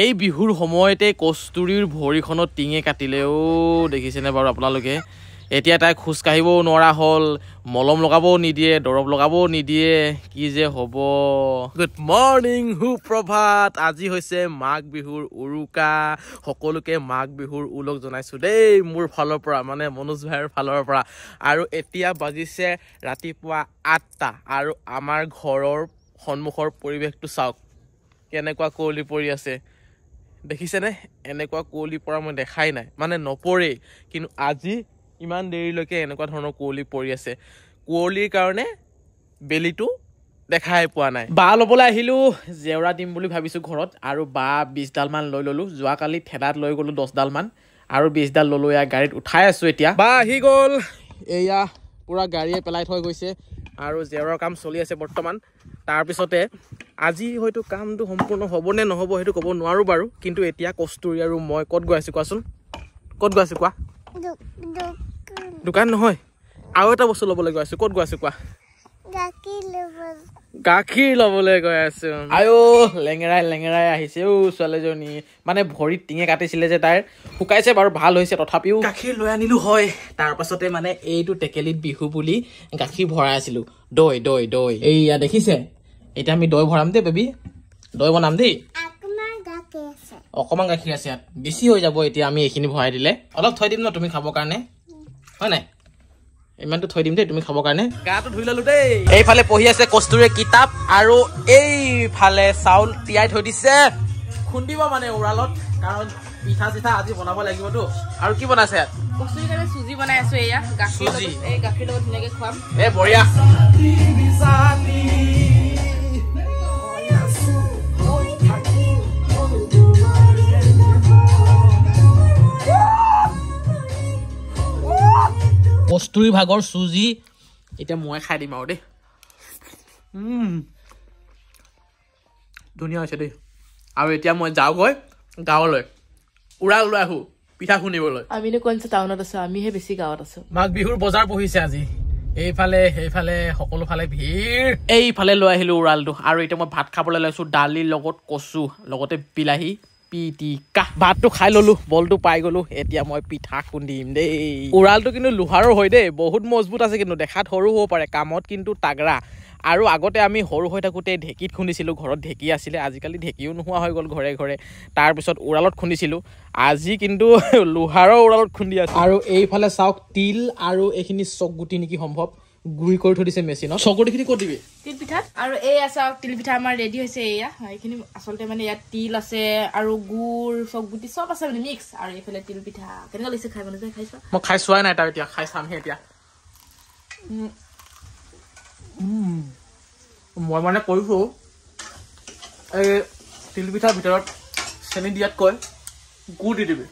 এই বিহুৰ সময়তে কস্তুৰীৰ ভৰিখনত টিঙে কাটিলেও দেখিছেনে বাৰু আপোনালোকে এতিয়া তাই খোজ কাঢ়িবও নোৱাৰা হ'ল মলম লগাবও নিদিয়ে দৰব লগাবও নিদিয়ে কি যে হ'ব গুড মৰ্নিং সুপ্ৰভাত আজি হৈছে মাঘ বিহুৰ উৰুকা সকলোকে মাঘ বিহুৰ উলক জনাইছো দেই মোৰ ফালৰ পৰা মানে মনোজ ভাইৰ ফালৰ পৰা আৰু এতিয়া বাজিছে ৰাতিপুৱা 8টা আৰু আমাৰ ঘৰৰ সন্মুখৰ পৰিৱেশটো চাওক কেনেকুৱা কুঁৱলী পৰি আছে দেখিছেনে এনেকুৱা কুঁৱলী পৰা মই দেখাই নাই মানে নপৰে কিন্তু আজি ইমান দেৰিলৈকে এনেকুৱা ধৰণৰ কুঁৱলী পৰি আছে কুঁৱলীৰ কাৰণে বেলিটো দেখাই পোৱা নাই বা ল'বলৈ আহিলোঁ জেওৰা দিম বুলি ভাবিছোঁ ঘৰত আৰু বা 20 ডাল মান লৈ ল'লোঁ যোৱাকালি ঠেলাত লৈ গ'লোঁ 10 ডাল মান আৰু 20 ডাল ল'লোঁ এয়া গাড়ীত উঠাই আছোঁ এতিয়া বা আহি গ'ল এয়া পুৰা গাড়ীয়ে পেলাই থৈ গৈছে আৰু জেওৰাৰ কাম চলি আছে বৰ্তমান তাৰপিছতে আজি হয়তো কামটো সম্পূৰ্ণ হ'ব নে নহ'ব সেইটো ক'ব নোৱাৰোঁ বাৰু কিন্তু এতিয়া কস্তুৰী আৰু মই ক'ত গৈ আছোঁ কোৱাচোন ক'ত গৈ আছোঁ কোৱা দোকান নহয় আৰু এটা বস্তু ল'বলৈ গৈ আছোঁ ক'ত গৈ আছোঁ কোৱা গাখীৰ ল'বলৈ গৈ আছোঁ আয়ো লেঙেৰাই আহিছে ছোৱালীজনী মানে ভৰিত টিঙে কাটিছিলে যে তাইৰ শুকাইছে বাৰু ভাল হৈছে তথাপিও গাখীৰ লৈ আনিলোঁ হয় তাৰপাছতে মানে এইটো টেকেলিত বিহু বুলি গাখীৰ ভৰাই আছিলোঁ দৈ এইয়া দেখিছে এতিয়া আমি দৈ ভৰাম দেই বেবী দৈ বনাম দেই অকণমান গাখীৰ আছে ইয়াত বেছি হৈ যাব এতিয়া আমি এইখিনি ভৰাই দিলে অলপ থৈ দিম ন তুমি খাবৰ কাৰণে হয় নাই ইমানটো থৈ দিম দেই তুমি খাবৰ কাৰণে গাটো ধুই ললো দেই এইফালে পঢ়ি আছে কস্তুৰীয়ে কিতাপ আৰু এইফালে চাউল তিয়াই থৈ দিছে খুন্দিব মানে উৰালত কাৰণ পিঠা চিঠা আজি বনাব লাগিবতো আৰু কি বনাইছে ইয়াত কস্তুৰীৰ কাৰণে চুজি বনাই আছো এয়া গাখীৰ এই গাখীৰ লগত ধুনীয়াকৈ খুৱাম এ বঢ়িয়া কস্তুৰী ভাগৰ চুজি এতিয়া মই খাই দিম আৰু দেই ধুনীয়া হৈছে দেই আৰু এতিয়া মই যাওঁগৈ গাঁৱলৈ উৰাল লৈ আহোঁ পিঠা খুন্দিবলৈ আমিনো কোনটো টাউনত আছো আমিহে বেছি গাঁৱত আছো মাঘ বিহুৰ বজাৰ বহিছে আজি এইফালে সেইফালে সকলো ফালে ভিৰ এইফালে লৈ আহিলোঁ উৰালটো আৰু এতিয়া মই ভাত খাবলৈ লৈছোঁ দালিৰ লগত কচু লগতে বিলাহী পিটিকা ভাতটো খাই ললোঁ বলটো পাই গ'লোঁ এতিয়া মই পিঠা খুন্দিম দেই উৰালটো কিন্তু লোহাৰৰ হয় দেই বহুত মজবুত আছে কিন্তু দেখাত সৰু হ'ব পাৰে কামত কিন্তু তাগৰা আৰু আগতে আমি সৰু হৈ থাকোঁতে ঢেঁকীত খুন্দিছিলোঁ ঘৰত ঢেঁকী আছিলে আজিকালি ঢেঁকীও নোহোৱা হৈ গ'ল ঘৰে ঘৰে তাৰপিছত উৰালত খুন্দিছিলোঁ আজি কিন্তু লোহাৰৰ উৰালত খুন্দি আছে আৰু এইফালে চাওক তিল আৰু এইখিনি চকগুটি নেকি সম্ভৱ গুড়ি কৰি থৈ দিছে মেচিনত চকগুটিখিনি ক'ত দিবি তিল পিঠাত আৰু এই আছে তিল পিঠা আমাৰ ৰেডি হৈছে এয়া এইখিনি আচলতে মানে ইয়াত তিল আছে আৰু গুড় চকগুটি চব আছে মানে মিক্স আৰু এইফালে তিল পিঠা কেনেকুৱা লাগিছে খাই মানে খাইছা মই খাই চোৱাই নাই তাৰ এতিয়া খাই চামহে এতিয়া মই মানে কৈছোঁ এই তিল পিঠাৰ ভিতৰত চেনি দিয়াতকৈ গুড় দি দিবি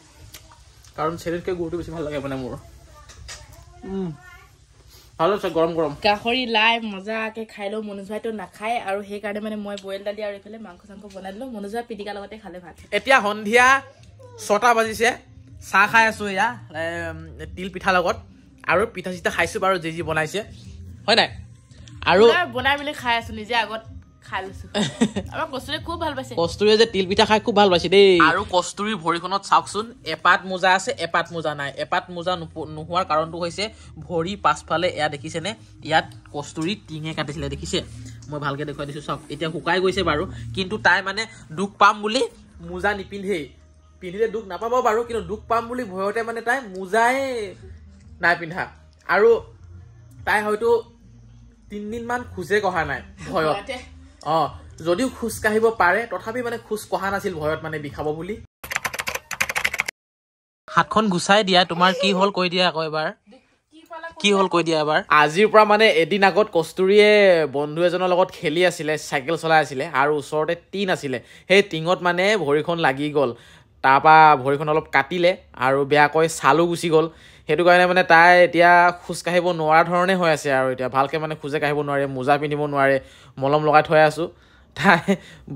কাৰণ চেনিতকৈ গুড়টো বেছি ভাল লাগে মানে মোৰ ভাল হৈছে গৰম গাহৰি লাই মজাকে খাই লওঁ মনোজ ভাইটো নাখায় আৰু সেইকাৰণে মানে মই বইল দালি আৰু এইফালে মাংস চাংস বনাই দিলোঁ মনোজ ভাই পিটিকাৰ লগতে খালে ভাত এতিয়া সন্ধিয়া 6টা বাজিছে চাহ খাই আছোঁ এয়া তিল পিঠাৰ লগত আৰু পিঠা চিঠা খাইছোঁ বাৰু যি বনাইছে হয় নাই আৰু বনাই মেলি খাই আছো নিজে আগত খাই লৈছো আমাৰ কস্তুৰীয়ে খুব ভাল পাইছে কস্তুৰীয়ে যে তিল পিঠা খাই খুব ভাল পাইছে দেই আৰু কস্তুৰীৰ ভৰিখনত চাওকচোন এপাত মোজা আছে এপাত মোজা নাই এপাত মোজা নোহোৱাৰ কাৰণটো হৈছে ভৰি পাছফালে এয়া দেখিছেনে ইয়াত কস্তুৰী টিঙে কাটিছিলে দেখিছে মই ভালকৈ দেখুৱাই দিছোঁ চাওক এতিয়া শুকাই গৈছে বাৰু কিন্তু তাই মানে দুখ পাম বুলি মোজা নিপিন্ধেই পিন্ধিলে দুখ নাপাব বাৰু কিন্তু দুখ পাম বুলি ভয়তে মানে তাই মোজাই নাই পিন্ধা আৰু তাই হয়তো 3 দিনমান খোজে কঢ়া নাই ভয়ত যদিও খোজ কাঢ়িব পাৰে তথাপি মানে খোজ কঢ়া নাছিল ভয়ত মানে বিষাব বুলি হাতখন গুচাই দিয়া তোমাৰ কি হ'ল কৈ দিয়া আকৌ এবাৰ কি হ'ল কৈ দিয়া এবাৰ আজিৰ পৰা মানে এদিন আগত কস্তুৰীয়ে বন্ধু এজনৰ লগত খেলি আছিলে চাইকেল চলাই আছিলে আৰু ওচৰতে টিন আছিলে সেই টিঙত মানে ভৰিখন লাগি গ'ল তাৰপৰা ভৰিখন অলপ কাটিলে আৰু বেয়াকৈ ছালো গুচি গ'ল সেইটো কাৰণে মানে তাই এতিয়া খোজ কাঢ়িব নোৱাৰা ধৰণে হৈ আছে আৰু এতিয়া ভালকৈ মানে খোজে কাঢ়িব নোৱাৰে মোজা পিন্ধিব নোৱাৰে মলম লগাই থৈ আছোঁ তাই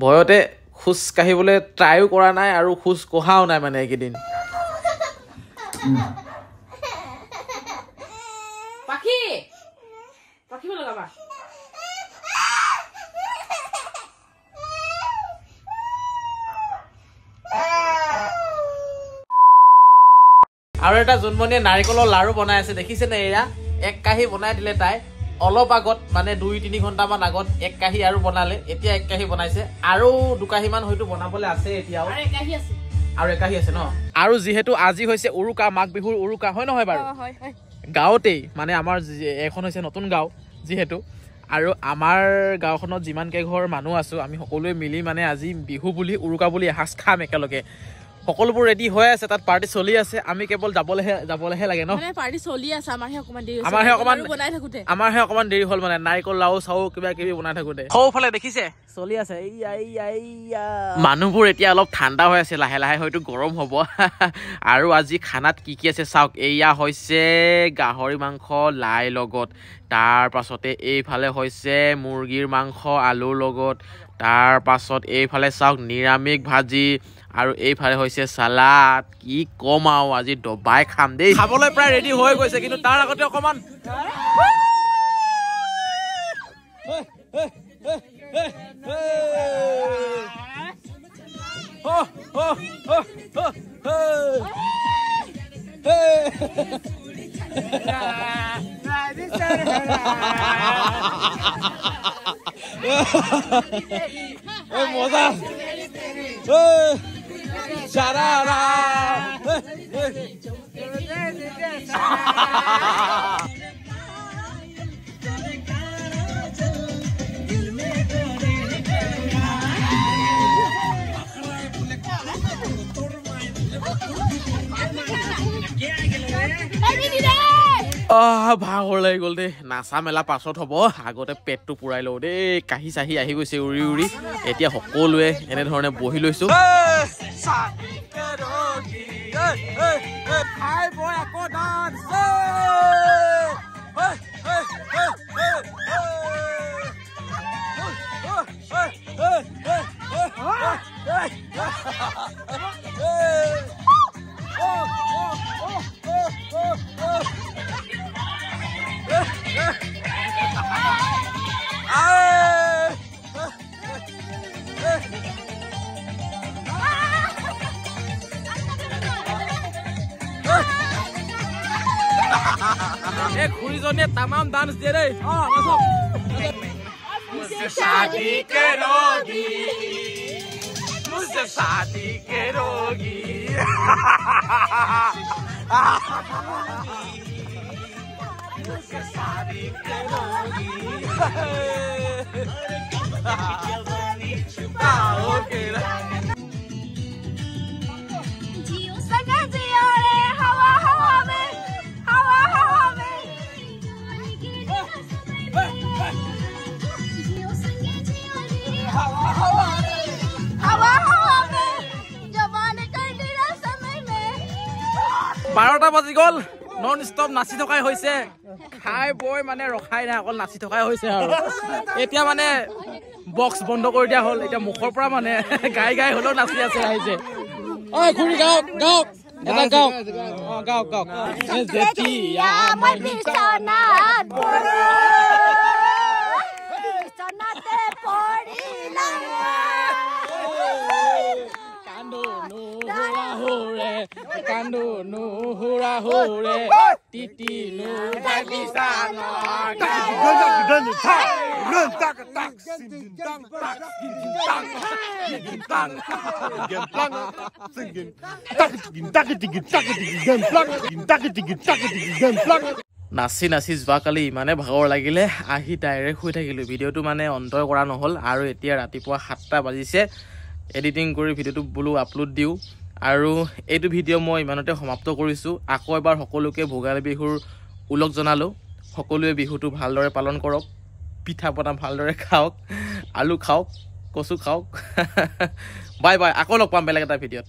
ভয়তে খোজ কাঢ়িবলৈ ট্ৰাইও কৰা নাই আৰু খোজ কঢ়াও নাই মানে এইকেইদিন পাখি লগাবা আৰু এটা জোনমণিয়ে নাৰিকলৰ লাৰু বনাই আছে দেখিছেনে এয়া 1 কাঁহী বনাই দিলে তাই অলপ আগত মানে 2-3 ঘণ্টামান আগত 1 কাঁহী আৰু বনালে এতিয়া 1 কাঁহী বনাইছে আৰু 2 কাঁহীমান হয়তো বনাবলৈ আছে এতিয়াও আৰু 1 কাঁহী আছে আৰু 1 কাঁহী আছে ন আৰু যিহেতু আজি হৈছে উৰুকা মাঘ বিহুৰ উৰুকা হয় নহয় বাৰু হয় গাঁৱতেই মানে আমাৰ এখন হৈছে নতুন গাঁও যিহেতু আৰু আমাৰ গাঁওখনত যিমানকে ঘৰ মানুহ আছো আমি সকলোৱে মিলি মানে আজি বিহু বুলি উৰুকা বুলি এসাঁজ খাম একেলগে সকলোবোৰ ৰেডি হৈ আছে তাত পাৰ্টি চলি আছে আমি কেৱল যাবলেহে লাগে ন মানে পাৰ্টি চলি আছে আমাৰহে অকমান দেৰি হৈছে আমাৰহে অকমান দেৰি হ'ল মানে নাৰিকল লাও চাও কিবা কিবি বনাই থাকোতে সৌফালে দেখিছে চলি আছে মানুহবোৰ এতিয়া অলপ ঠাণ্ডা হৈ আছে লাহে লাহে হয়তো গৰম হ'ব আৰু আজি খানাত কি কি আছে চাওক এয়া হৈছে গাহৰি মাংস লাই লগত তাৰ পাছতে এইফালে হৈছে মুৰ্গীৰ মাংস আলুৰ লগত তাৰ পাছত এইফালে চাওক নিৰামিষ ভাজি আৰু এইফালে হৈছে সালাড কি কম আৰু আজি দবাই খাম দেই খাবলৈ প্ৰায় ৰেডি হৈ গৈছে কিন্তু তাৰ আগতে অকমান মজা Sarara ভাগৰ লাগি গ'ল দেই নাচা মেলা পাছত হ'ব আগতে পেটটো পুৰাই লওঁ দেই কাহি চাহি আহি গৈছে উৰি উৰি এতিয়া সকলোৱে এনেধৰণে বহি লৈছো খুৰীজনীয়ে তামাম ডান্স দিয়ে দেই शादी करोगी मुझसे शादी करोगी मुझसे शादी करोगी छुपाओगे বাৰটা বাজি গ'ল নন ষ্টপ নাচি থকাই হৈছে খাই বই মানে ৰখাই নাই অকল নাচি থকাই হৈছে আৰু এতিয়া মানে বক্স বন্ধ কৰি দিয়া হ'ল এতিয়া মুখৰ পৰা মানে গাই গাই হ'লেও নাচি আছে আহিছে ঐ খুৰী গাওক গাওক এটা গাওক গাওক গাওক যেতিয়া মই বিছনাত বিছনাতে পৰিলাম কান্দো নুহুৰা হুৰে তিতি নুদাই বিছানা নাচি নাচি যোৱাকালি ইমানে ভাগৰ লাগিলে আহি ডাইৰেক্ট শুই থাকিলোঁ ভিডিঅ'টো মানে অন্তই কৰা নহ'ল আৰু এতিয়া ৰাতিপুৱা 7টা বাজিছে এডিটিং কৰি ভিডিঅ'টো বোলো আপলোড দিওঁ আৰু এইটো ভিডিঅ' মই ইমানতে সমাপ্ত কৰিছোঁ আকৌ এবাৰ সকলোকে ভোগালী বিহুৰ উলগ জনালোঁ সকলোৱে বিহুটো ভালদৰে পালন কৰক পিঠা পনা ভালদৰে খাওক আলু খাওক কচু খাওক বাই বাই আকৌ লগ পাম বেলেগ এটা ভিডিঅ'ত